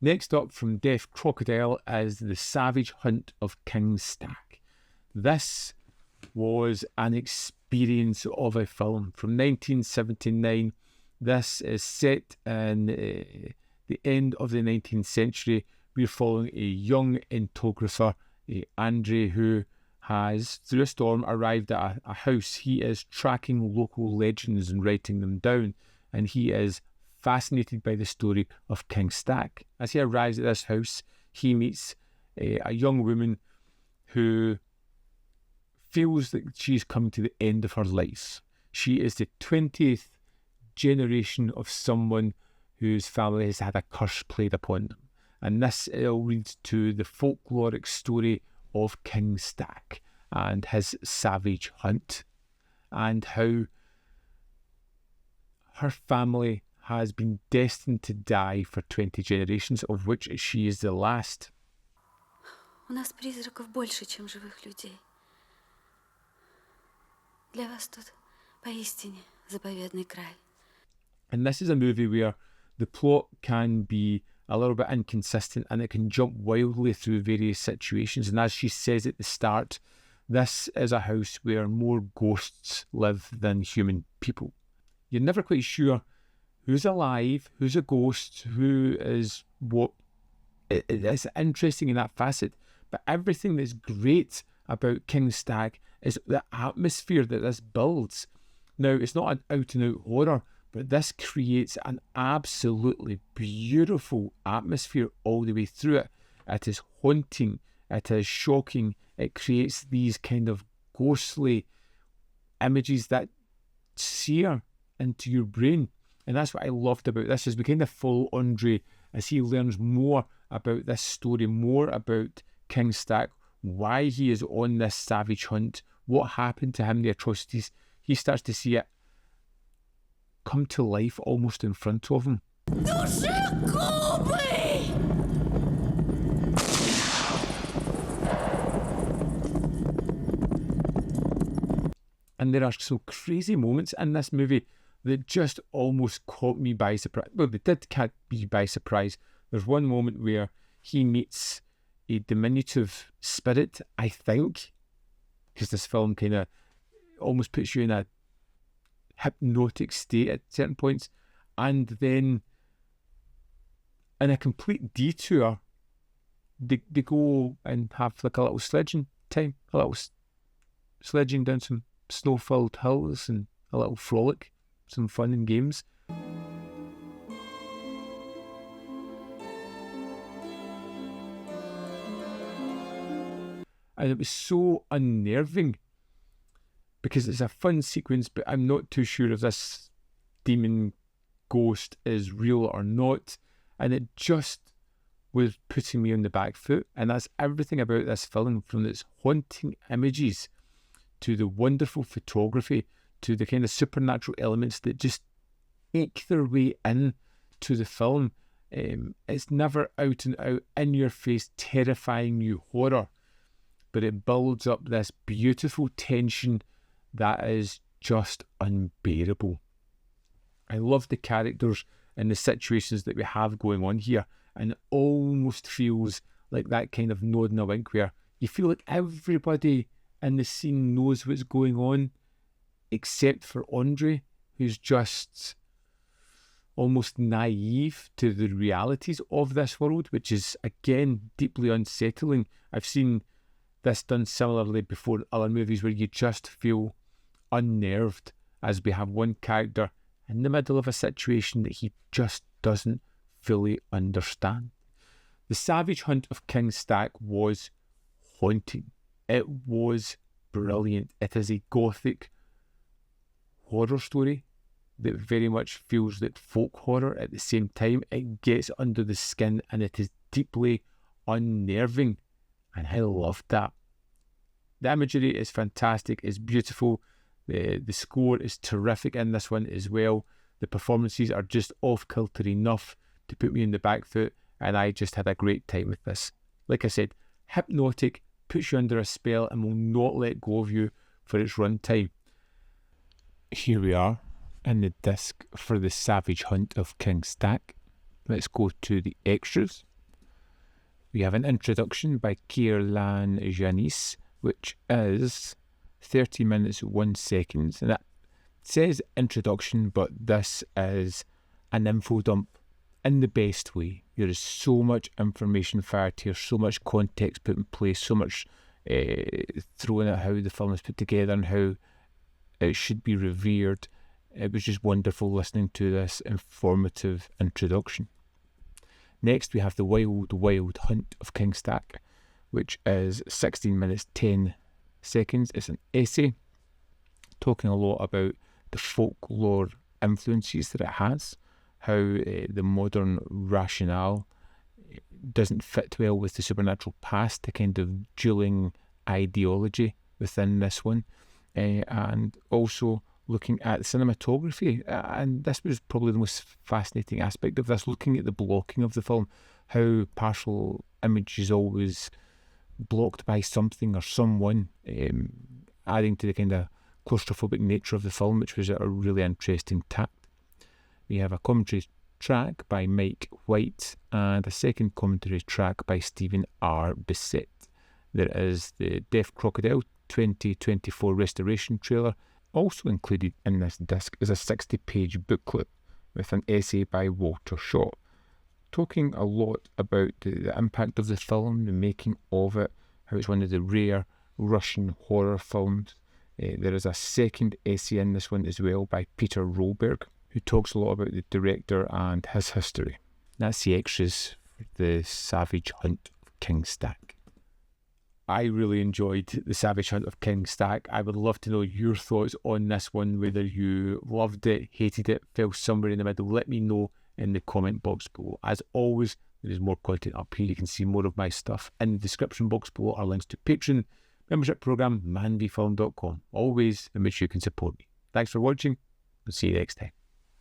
Next up from Deaf Crocodile is The Savage Hunt of King Stakh. This was an experience of a film from 1979. This is set in the end of the 19th century. We're following a young ethnographer, Andrej, who has, through a storm, arrived at a house. He is tracking local legends and writing them down, and he is fascinated by the story of King Stakh. As he arrives at this house, he meets a young woman who feels that she's come to the end of her life. She is the 20th generation of someone whose family has had a curse played upon them. And this all leads to the folkloric story of King Stakh and his savage hunt, and how her family has been destined to die for 20 generations, of which she is the last. У нас призраков больше, чем живых людей. Для вас тут поистине заповедный край. And this is a movie where the plot can be a little bit inconsistent and it can jump wildly through various situations. And as she says at the start, this is a house where more ghosts live than human people. You're never quite sure who's alive, who's a ghost, who is what. It's interesting in that facet. But everything that's great about King Stakh is the atmosphere that this builds. Now, it's not an out-and-out horror, but this creates an absolutely beautiful atmosphere all the way through it. It is haunting, it is shocking, it creates these kind of ghostly images that sear into your brain. And that's what I loved about this, is we kind of follow Andrej as he learns more about this story, more about King Stakh, why he is on this savage hunt, what happened to him, the atrocities. He starts to see it come to life almost in front of him. And there are some crazy moments in this movie that just almost caught me by surprise. Well, they did catch me by surprise. There's one moment where he meets a diminutive spirit, I think, because this film kind of almost puts you in a hypnotic state at certain points, and then in a complete detour they go and have like a little sledging time, a little sledging down some snow-filled hills and a little frolic, some fun and games. And it was so unnerving because it's a fun sequence, but I'm not too sure if this demon ghost is real or not. And it just was putting me on the back foot. And that's everything about this film, from its haunting images to the wonderful photography to the kind of supernatural elements that just eke their way in to the film. It's never out and out, in your face, terrifying you horror, but it builds up this beautiful tension that is just unbearable. I love the characters and the situations that we have going on here, and it almost feels like that kind of nod and a wink where you feel like everybody in the scene knows what's going on except for Andrej, who's just almost naive to the realities of this world, which is again deeply unsettling. I've seen this done similarly before in other movies where you just feel unnerved as we have one character in the middle of a situation that he just doesn't fully understand. The Savage Hunt of King Stakh was haunting. It was brilliant. It is a gothic horror story that very much feels like folk horror at the same time. It gets under the skin and it is deeply unnerving, and I loved that. The imagery is fantastic, it's beautiful, the score is terrific in this one as well. The performances are just off-kilter enough to put me in the back foot, and I just had a great time with this. Like I said, hypnotic, puts you under a spell and will not let go of you for its runtime. Here we are in the disc for The Savage Hunt of King Stakh. Let's go to the extras. We have an introduction by Kierlan Janis, which is 30 minutes 1 second. And that says introduction, but this is an info dump in the best way. There is so much information fired here, so much context put in place, so much thrown at how the film is put together and how it should be revered. It was just wonderful listening to this informative introduction. Next, we have The Wild, Wild Hunt of King Stakh, which is 16 minutes 10 seconds. It's an essay talking a lot about the folklore influences that it has, how the modern rationale doesn't fit well with the supernatural past, the kind of dueling ideology within this one, and also looking at cinematography, and this was probably the most fascinating aspect of this, looking at the blocking of the film, how partial image is always blocked by something or someone, adding to the kind of claustrophobic nature of the film, which was a really interesting tact. We have a commentary track by Mike White and a second commentary track by Stephen R. Bissett. There is the Deaf Crocodile 2024 restoration trailer. Also included in this disc is a 60-page booklet with an essay by Walter Shaw, talking a lot about the impact of the film, the making of it, how it's one of the rare Russian horror films. There is a second essay in this one as well by Peter Rolberg, who talks a lot about the director and his history. That's the extras for The Savage Hunt of King Stakh. I really enjoyed The Savage Hunt of King Stakh. I would love to know your thoughts on this one, whether you loved it, hated it, fell somewhere in the middle. Let me know in the comment box below. As always, there is more content up here. You can see more of my stuff. In the description box below are links to Patreon, membership program, manvfilm.com. Always in which you can support me. Thanks for watching. We'll see you next time.